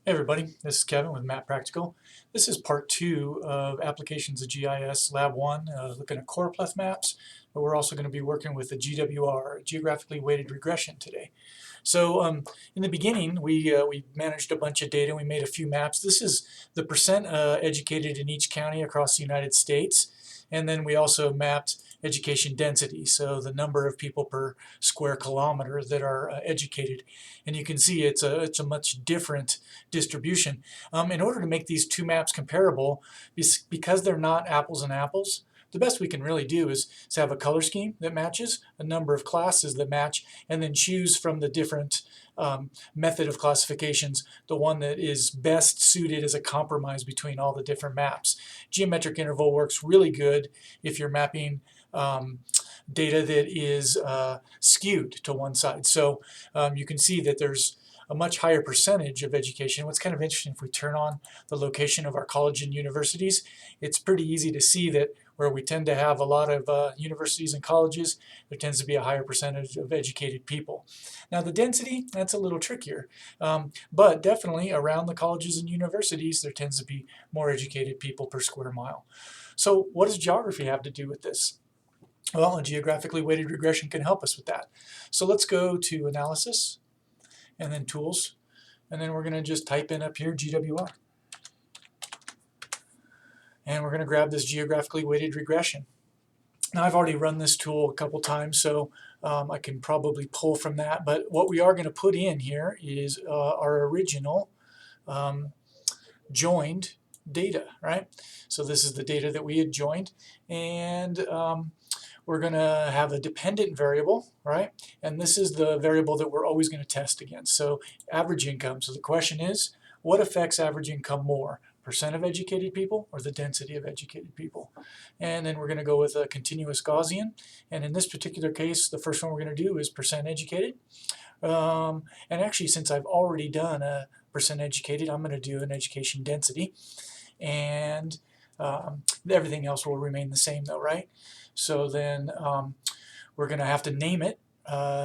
Hey everybody, this is Kevin with Map Practical. This is part 2 of applications of GIS Lab 1, looking at Choropleth maps, but we're also going to be working with the GWR, Geographically Weighted Regression today. So in the beginning, we managed a bunch of data. We made a few maps. This is the percent educated in each county across the United States. And then we also mapped education density, so the number of people per square kilometer that are educated. And you can see it's a much different distribution. In order to make these two maps comparable, because they're not apples and apples, the best we can really do is have a color scheme that matches, a number of classes that match, and then choose from the different method of classifications the one that is best suited as a compromise between all the different maps. Geometric interval works really good if you're mapping data that is skewed to one side. So you can see that there's a much higher percentage of education. What's kind of interesting, if we turn on the location of our college and universities, it's pretty easy to see that where we tend to have a lot of universities and colleges, there tends to be a higher percentage of educated people. Now the density, that's a little trickier, but definitely around the colleges and universities, there tends to be more educated people per square mile. So what does geography have to do with this? Well, a geographically weighted regression can help us with that. So let's go to Analysis, and then Tools, and then we're going to just type in up here GWR. And we're going to grab this geographically weighted regression. Now I've already run this tool a couple times, so I can probably pull from that, but what we are going to put in here is our original joined data, right? So this is the data that we had joined, and we're going to have a dependent variable, right? And this is the variable that we're always going to test against. So average income. So the question is, what affects average income more? Percent of educated people or the density of educated people? And then we're going to go with a continuous Gaussian. And in this particular case, the first one we're going to do is percent educated. And actually, since I've already done a percent educated, I'm going to do an education density. And everything else will remain the same though, right? So then we're going to have to name it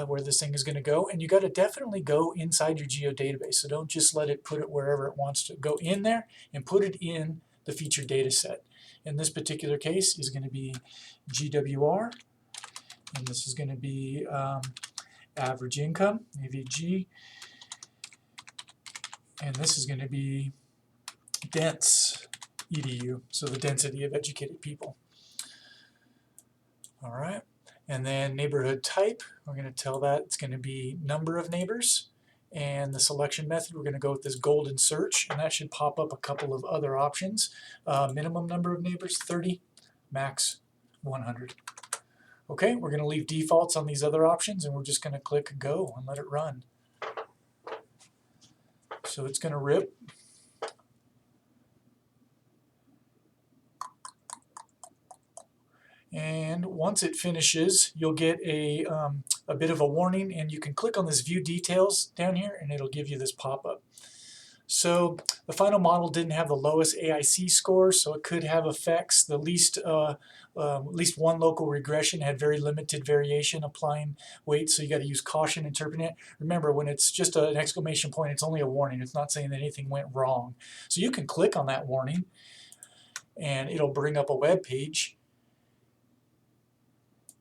where this thing is going to go, and you got to definitely go inside your geodatabase. So don't just let it put it wherever it wants to. Go in there and put it in the featured data set. In this particular case is going to be GWR, and this is going to be average income, AVG, and this is going to be dense, EDU, so the density of educated people. All right, and then neighborhood type, we're going to tell that it's going to be number of neighbors, and the selection method, we're going to go with this golden search, and that should pop up a couple of other options. Minimum number of neighbors, 30, max 100. Okay, we're going to leave defaults on these other options, and we're just going to click go and let it run. So it's going to rip. And once it finishes, you'll get a bit of a warning, and you can click on this View Details down here, and it'll give you this pop-up. So the final model didn't have the lowest AIC score, so it could have effects. The least one local regression had very limited variation applying weights, so you got to use caution interpreting it. Remember, when it's just an exclamation point, it's only a warning. It's not saying that anything went wrong. So you can click on that warning, and it'll bring up a web page.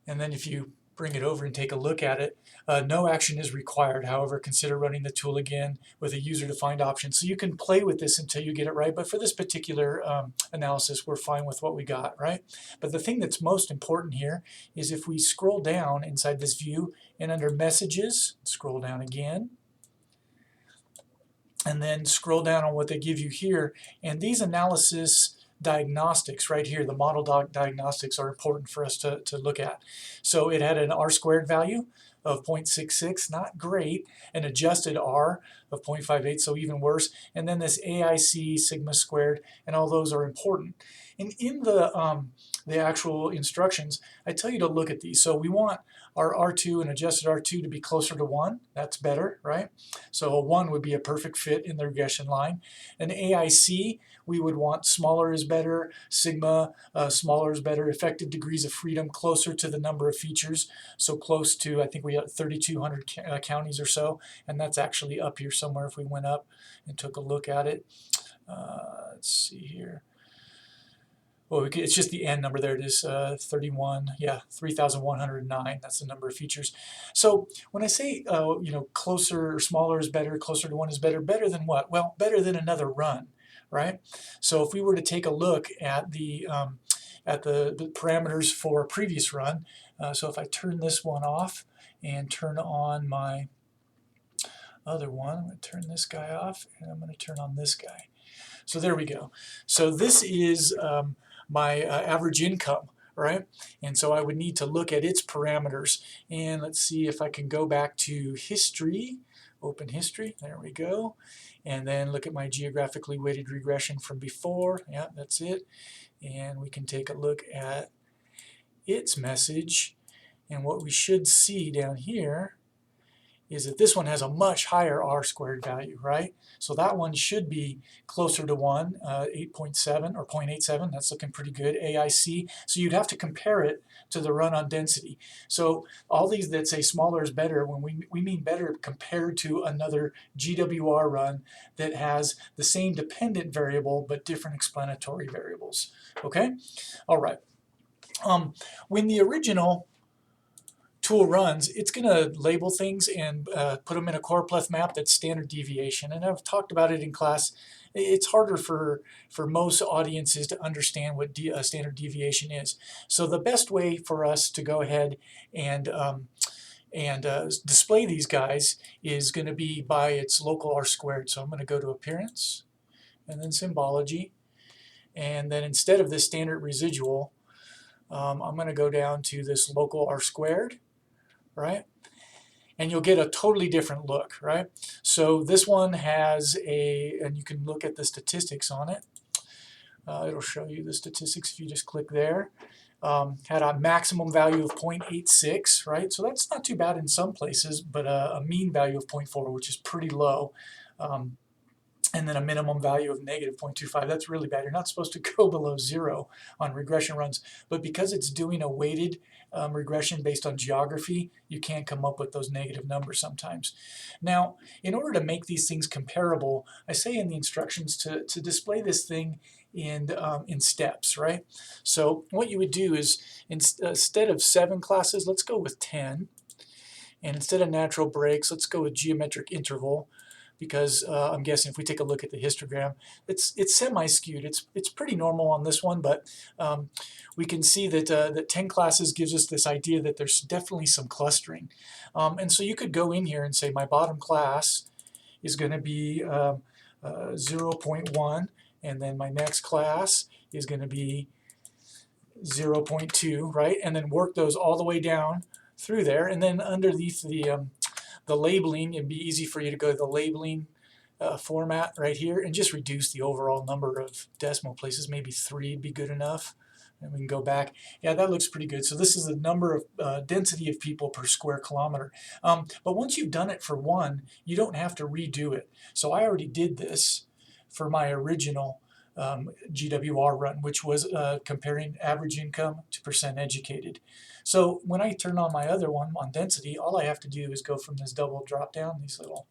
And then if you bring it over and take a look at it, no action is required. However, consider running the tool again with a user-defined option. So you can play with this until you get it right, but for this particular analysis, we're fine with what we got, right? But the thing that's most important here is if we scroll down inside this view and under Messages, scroll down again, and then scroll down on what they give you here, and these analysis diagnostics right here, the model diagnostics are important for us to look at. So it had an R-squared value of 0.66, not great, an adjusted R of 0.58, so even worse, and then this AIC sigma squared, and all those are important. And in the actual instructions, I tell you to look at these. So we want our R2 and adjusted R2 to be closer to 1. That's better, right? So a 1 would be a perfect fit in the regression line. An AIC, we would want smaller is better, sigma, smaller is better, effective degrees of freedom closer to the number of features, so close to, I think we we had 3,200 counties or so, and that's actually up here somewhere if we went up and took a look at it. Let's see here. Well, it's just the N number there. It is 31, yeah, 3,109. That's the number of features. So when I say, you know, closer or smaller is better, closer to 1 is better, better than what? Well, better than another run, right? So if we were to take a look at the parameters for a previous run, so if I turn this one off and turn on my other one, I'm going to turn this guy off and I'm going to turn on this guy. So there we go. So this is my average income, right? And so I would need to look at its parameters. And let's see if I can go back to history, open history, there we go. And then look at my geographically weighted regression from before. Yeah, that's it. And we can take a look at its message. And what we should see down here is that this one has a much higher r-squared value, right? So that one should be closer to 1, 8.7 or 0.87. That's looking pretty good, AIC. So you'd have to compare it to the run on density. So all these that say smaller is better, when we mean better compared to another GWR run that has the same dependent variable but different explanatory variables, okay? All right. When the original tool runs, it's going to label things and put them in a Choropleth map that's standard deviation. And I've talked about it in class. It's harder for most audiences to understand what standard deviation is. So the best way for us to go ahead and display these guys is going to be by its local r-squared. So I'm going to go to Appearance and then Symbology. And then instead of this standard residual, I'm going to go down to this local r-squared. Right? And you'll get a totally different look, right? So this one has and you can look at the statistics on it. It'll show you the statistics if you just click there. Had a maximum value of 0.86, right? So that's not too bad in some places, but a mean value of 0.4, which is pretty low. And then a minimum value of negative 0.25. That's really bad. You're not supposed to go below 0 on regression runs, but because it's doing a weighted regression based on geography, you can't come up with those negative numbers sometimes. Now, in order to make these things comparable, I say in the instructions to display this thing in steps, right? So what you would do is instead of 7 classes, let's go with 10. And instead of natural breaks, let's go with geometric interval. Because I'm guessing if we take a look at the histogram, it's semi-skewed. It's pretty normal on this one, but we can see that that 10 classes gives us this idea that there's definitely some clustering. And so you could go in here and say my bottom class is going to be 0.1, and then my next class is going to be 0.2, right? And then work those all the way down through there, and then underneath the labeling, it'd be easy for you to go to the labeling format right here and just reduce the overall number of decimal places. Maybe 3 would be good enough. And we can go back. Yeah, that looks pretty good. So this is the number of density of people per square kilometer. But once you've done it for one, you don't have to redo it. So I already did this for my original GWR run, which was comparing average income to percent educated. So when I turn on my other one on density, all I have to do is go from this double drop down, these little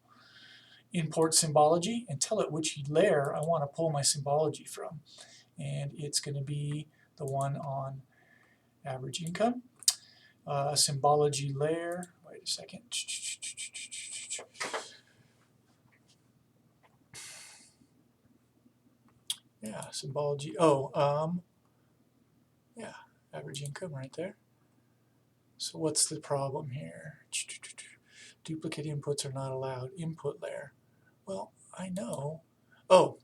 import symbology, and tell it which layer I want to pull my symbology from. And it's going to be the one on average income. Symbology layer, wait a second. Yeah, symbology, yeah, average income right there. So what's the problem here? Duplicate inputs are not allowed. Input layer. Well, I know. Oh,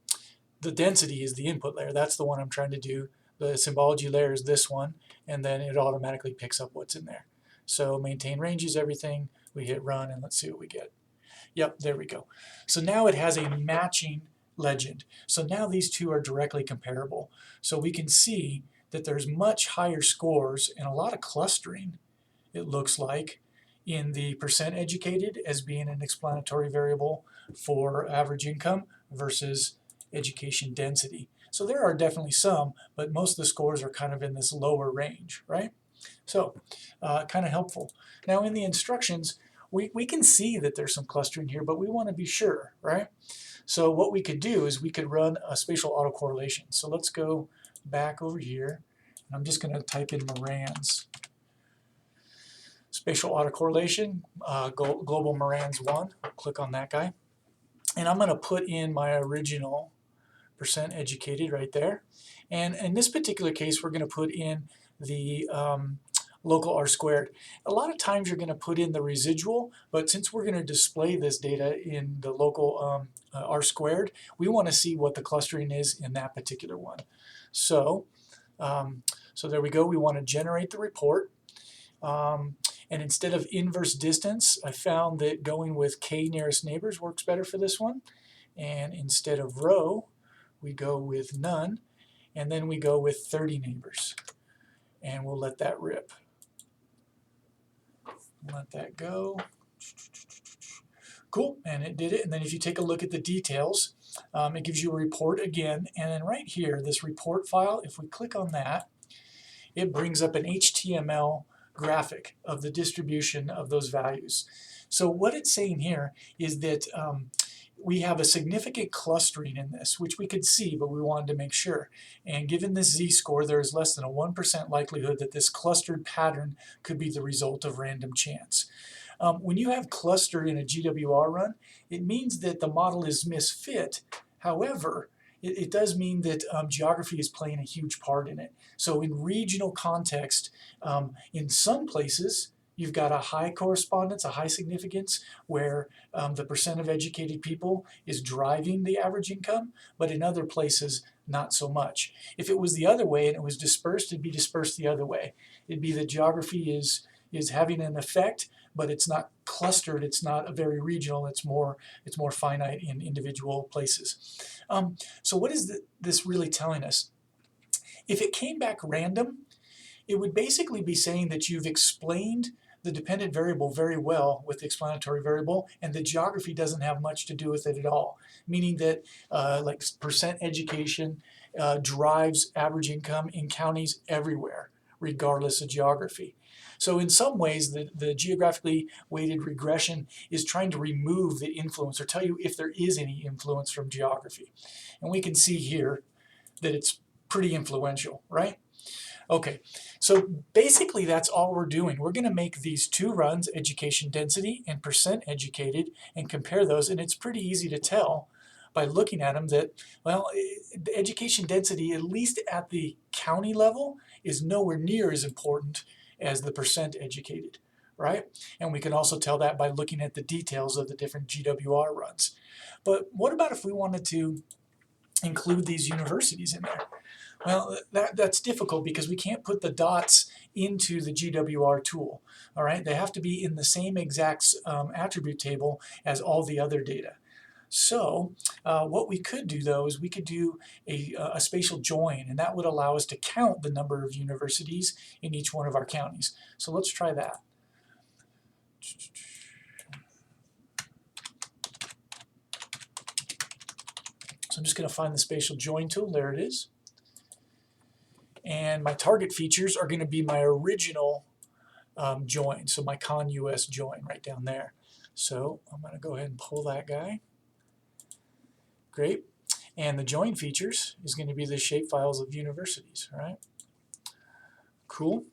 the density is the input layer. That's the one I'm trying to do. The symbology layer is this one, and then it automatically picks up what's in there. So maintain ranges, everything. We hit run, and let's see what we get. Yep, there we go. So now it has a matching legend. So now these two are directly comparable. So we can see that there's much higher scores and a lot of clustering, it looks like, in the percent educated as being an explanatory variable for average income versus education density. So there are definitely some, but most of the scores are kind of in this lower range, right? So kind of helpful. Now in the instructions, we can see that there's some clustering here, but we want to be sure, right? So what we could do is we could run a spatial autocorrelation. So let's go back over here. And I'm just going to type in Moran's. Spatial autocorrelation, global Moran's 1. Click on that guy. And I'm going to put in my original percent educated right there. And in this particular case, we're going to put in the local R squared. A lot of times you're going to put in the residual, but since we're going to display this data in the local R squared, we want to see what the clustering is in that particular one. So, so there we go. We want to generate the report. And instead of inverse distance, I found that going with k nearest neighbors works better for this one. And instead of row, we go with none. And then we go with 30 neighbors. And we'll let that rip. Let that go. Cool, and it did it. And then if you take a look at the details, it gives you a report again. And then right here, this report file, if we click on that, it brings up an HTML graphic of the distribution of those values. So what it's saying here is that we have a significant clustering in this, which we could see, but we wanted to make sure. And given this z-score, there is less than a 1% likelihood that this clustered pattern could be the result of random chance. When you have cluster in a GWR run, it means that the model is misfit. However, it does mean that geography is playing a huge part in it. So in regional context, in some places, you've got a high correspondence, a high significance, where the percent of educated people is driving the average income, but in other places, not so much. If it was the other way and it was dispersed, it'd be dispersed the other way. It'd be that geography is having an effect, but it's not clustered, it's not very regional, it's more finite in individual places. So what is this really telling us? If it came back random, it would basically be saying that you've explained the dependent variable very well with the explanatory variable, and the geography doesn't have much to do with it at all. Meaning that like percent education drives average income in counties everywhere, regardless of geography. So in some ways, the geographically weighted regression is trying to remove the influence or tell you if there is any influence from geography. And we can see here that it's pretty influential, right? Okay, so basically that's all we're doing. We're going to make these two runs, education density and percent educated, and compare those, and it's pretty easy to tell by looking at them that, well, the education density, at least at the county level, is nowhere near as important as the percent educated, right? And we can also tell that by looking at the details of the different GWR runs. But what about if we wanted to include these universities in there? Well, that's difficult because we can't put the dots into the GWR tool, all right? They have to be in the same exact attribute table as all the other data. So what we could do, though, is we could do a spatial join, and that would allow us to count the number of universities in each one of our counties. So let's try that. So I'm just going to find the spatial join tool. There it is. And my target features are going to be my original join, so my ConUS join right down there. So I'm going to go ahead and pull that guy. Great. And the join features is going to be the shapefiles of universities, right? Cool.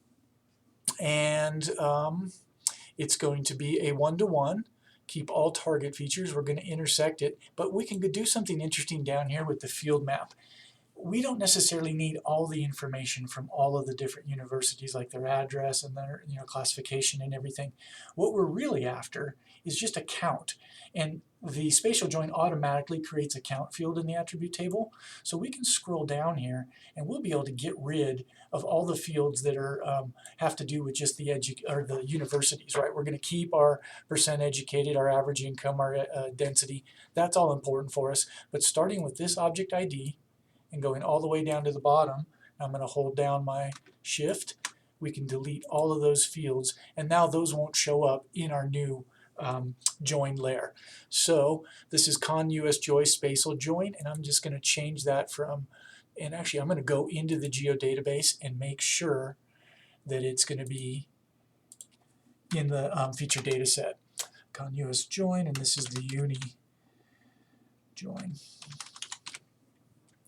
And it's going to be a one-to-one. Keep all target features. We're going to intersect it, but we can do something interesting down here with the field map. We don't necessarily need all the information from all of the different universities, like their address and their classification and everything. What we're really after is just a count. And the spatial join automatically creates a count field in the attribute table. So we can scroll down here and we'll be able to get rid of all the fields that are have to do with just the universities, right? We're going to keep our percent educated, our average income, our density. That's all important for us. But starting with this object ID, and going all the way down to the bottom, I'm going to hold down my shift. We can delete all of those fields, and now those won't show up in our new join layer. So this is ConUS join spatial join, and I'm just going to change that from, and actually I'm going to go into the geodatabase and make sure that it's going to be in the feature data set. Con-US join, and this is the uni join.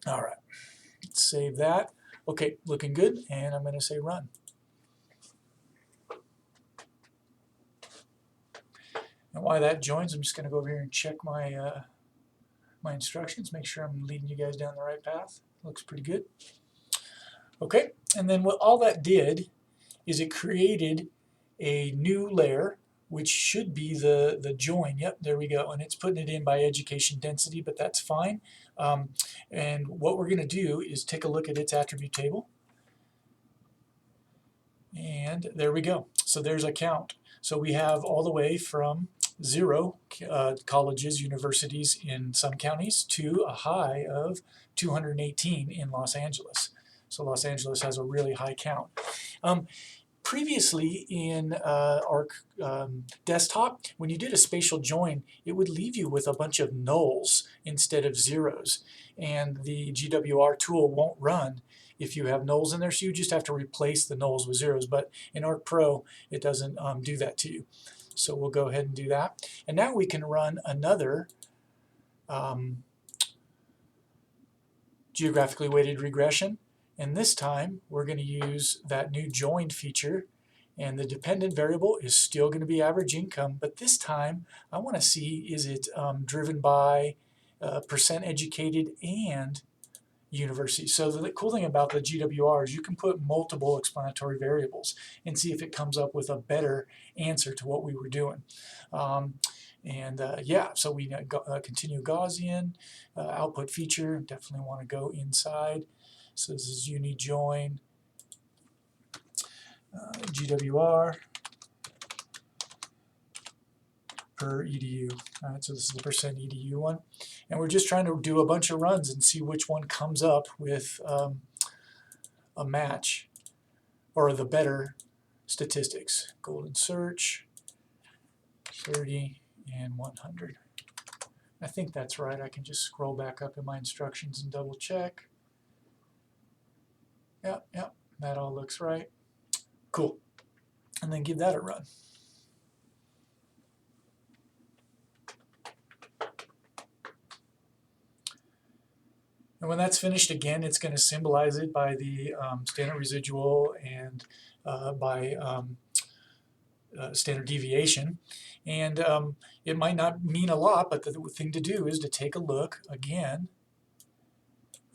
All right, let's save that. Okay, looking good, and I'm going to say run. And while that joins, I'm just going to go over here and check my my instructions, make sure I'm leading you guys down the right path. Looks pretty good. Okay, and then what all that did is it created a new layer, which should be the join. Yep, there we go. And it's putting it in by education density, but that's fine. And what we're going to do is take a look at its attribute table. And there we go. So there's a count. So we have all the way from 0 colleges, universities in some counties to a high of 218 in Los Angeles. So Los Angeles has a really high count. Previously in Arc desktop, when you did a spatial join, it would leave you with a bunch of nulls instead of zeros. And the GWR tool won't run if you have nulls in there, so you just have to replace the nulls with zeros. But in Arc Pro, it doesn't do that to you. So we'll go ahead and do that. And now we can run another geographically weighted regression. And this time, we're going to use that new join feature. And the dependent variable is still going to be average income. But this time, I want to see, is it driven by percent educated and university. So the cool thing about the GWR is you can put multiple explanatory variables and see if it comes up with a better answer to what we were doing. Yeah, so we continue Gaussian, output feature, definitely want to go inside. So this is uni join, GWR per edu. All right, so this is the percent edu one. And we're just trying to do a bunch of runs and see which one comes up with a match or the better statistics. Golden search, 30 and 100. I think that's right. I can just scroll back up in my instructions and double check. Yep, that all looks right. Cool. And then give that a run. And when that's finished, again, it's going to symbolize it by the standard residual and by standard deviation. And it might not mean a lot, but the thing to do is to take a look again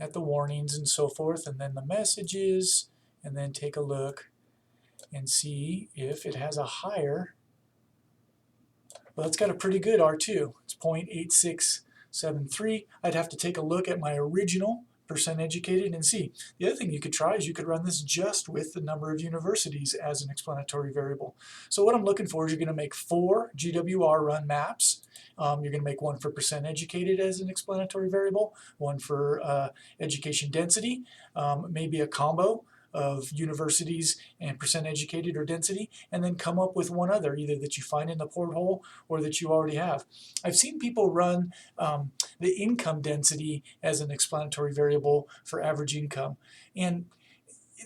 at the warnings and so forth, and then the messages, and then take a look and see if it has a higher. Well, it's got a pretty good R2. It's 0.8673. I'd have to take a look at my original percent educated and see. The other thing you could try is you could run this just with the number of universities as an explanatory variable. So what I'm looking for is you're going to make 4 GWR run maps. You're going to make one for percent educated as an explanatory variable, one for education density, maybe a combo of universities and percent educated or density, and then come up with one other, either that you find in the porthole or that you already have. I've seen people run the income density as an explanatory variable for average income, and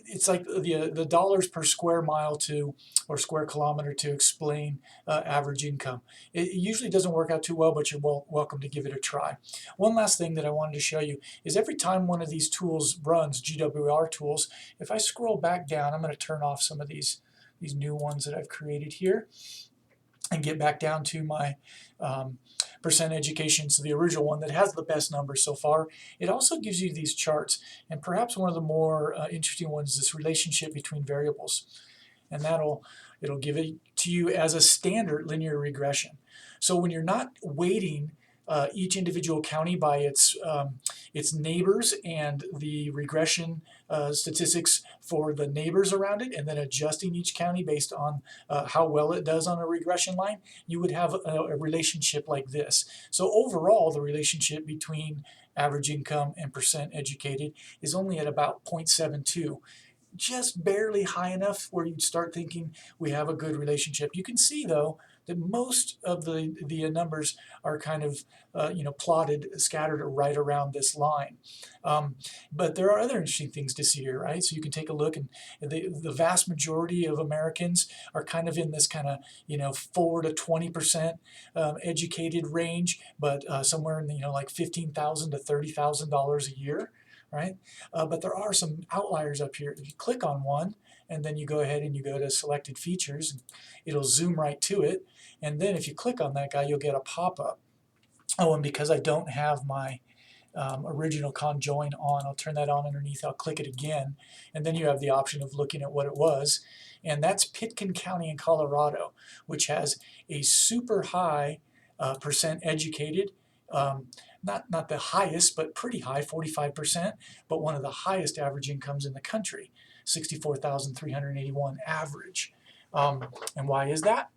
it's like the dollars per square mile to or square kilometer to explain average income. It usually doesn't work out too well, but you're welcome to give it a try. One last thing that I wanted to show you is every time one of these tools runs, GWR tools, if I scroll back down, I'm going to turn off some of these new ones that I've created here and get back down to my percent education, so the original one that has the best numbers so far. It also gives you these charts, and perhaps one of the more interesting ones is this relationship between variables, and it'll give it to you as a standard linear regression. So when you're not weighting each individual county by its neighbors and the regression statistics for the neighbors around it, and then adjusting each county based on how well it does on a regression line, you would have a relationship like this. So overall, the relationship between average income and percent educated is only at about 0.72. Just barely high enough where you'd start thinking we have a good relationship. You can see, though, that most of the numbers are kind of plotted, scattered right around this line. But there are other interesting things to see here, right? So you can take a look, and the vast majority of Americans are kind of in this kind of 4 to 20% educated range, but somewhere in the like $15,000 to $30,000 a year, right? But there are some outliers up here. If you click on one, and then you go ahead and you go to selected features, and it'll zoom right to it. And then if you click on that guy, you'll get a pop-up. Oh, and because I don't have my original conjoin on, I'll turn that on underneath, I'll click it again, and then you have the option of looking at what it was. And that's Pitkin County in Colorado, which has a super high percent educated, not the highest, but pretty high, 45%, but one of the highest average incomes in the country, 64,381 average. And why is that?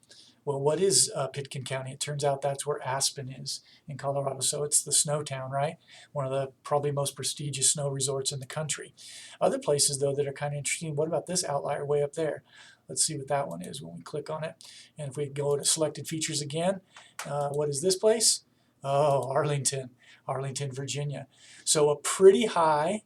Well, what is Pitkin County? It turns out that's where Aspen is in Colorado. So it's the snow town, right? One of the probably most prestigious snow resorts in the country. Other places, though, that are kind of interesting. What about this outlier way up there? Let's see what that one is when we click on it. And if we go to selected features again, what is this place? Oh, Arlington, Virginia. So a pretty high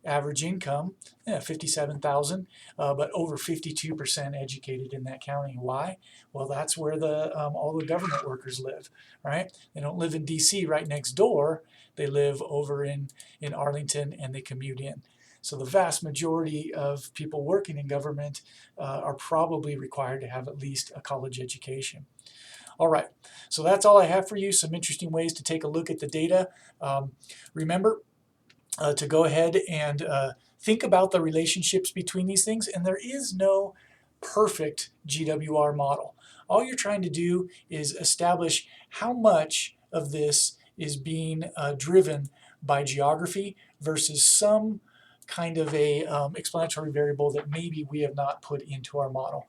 average income, 57,000, but over 52% educated in that county. Why? Well, that's where all the government workers live, right? They don't live in DC right next door. They live over in Arlington, and they commute in. So the vast majority of people working in government are probably required to have at least a college education. All right, so that's all I have for you. Some interesting ways to take a look at the data. Remember, to go ahead and think about the relationships between these things, and there is no perfect GWR model. All you're trying to do is establish how much of this is being driven by geography versus some kind of a explanatory variable that maybe we have not put into our model.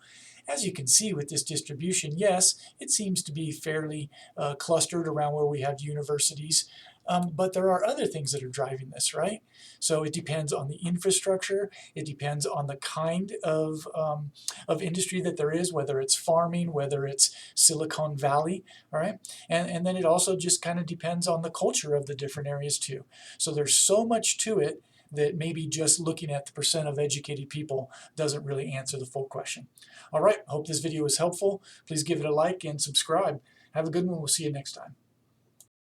As you can see with this distribution, yes, it seems to be fairly clustered around where we have universities. But there are other things that are driving this, right? So it depends on the infrastructure. It depends on the kind of industry that there is, whether it's farming, whether it's Silicon Valley, all right? And then it also just kind of depends on the culture of the different areas too. So there's so much to it that maybe just looking at the percent of educated people doesn't really answer the full question. All right, hope this video was helpful. Please give it a like and subscribe. Have a good one. We'll see you next time.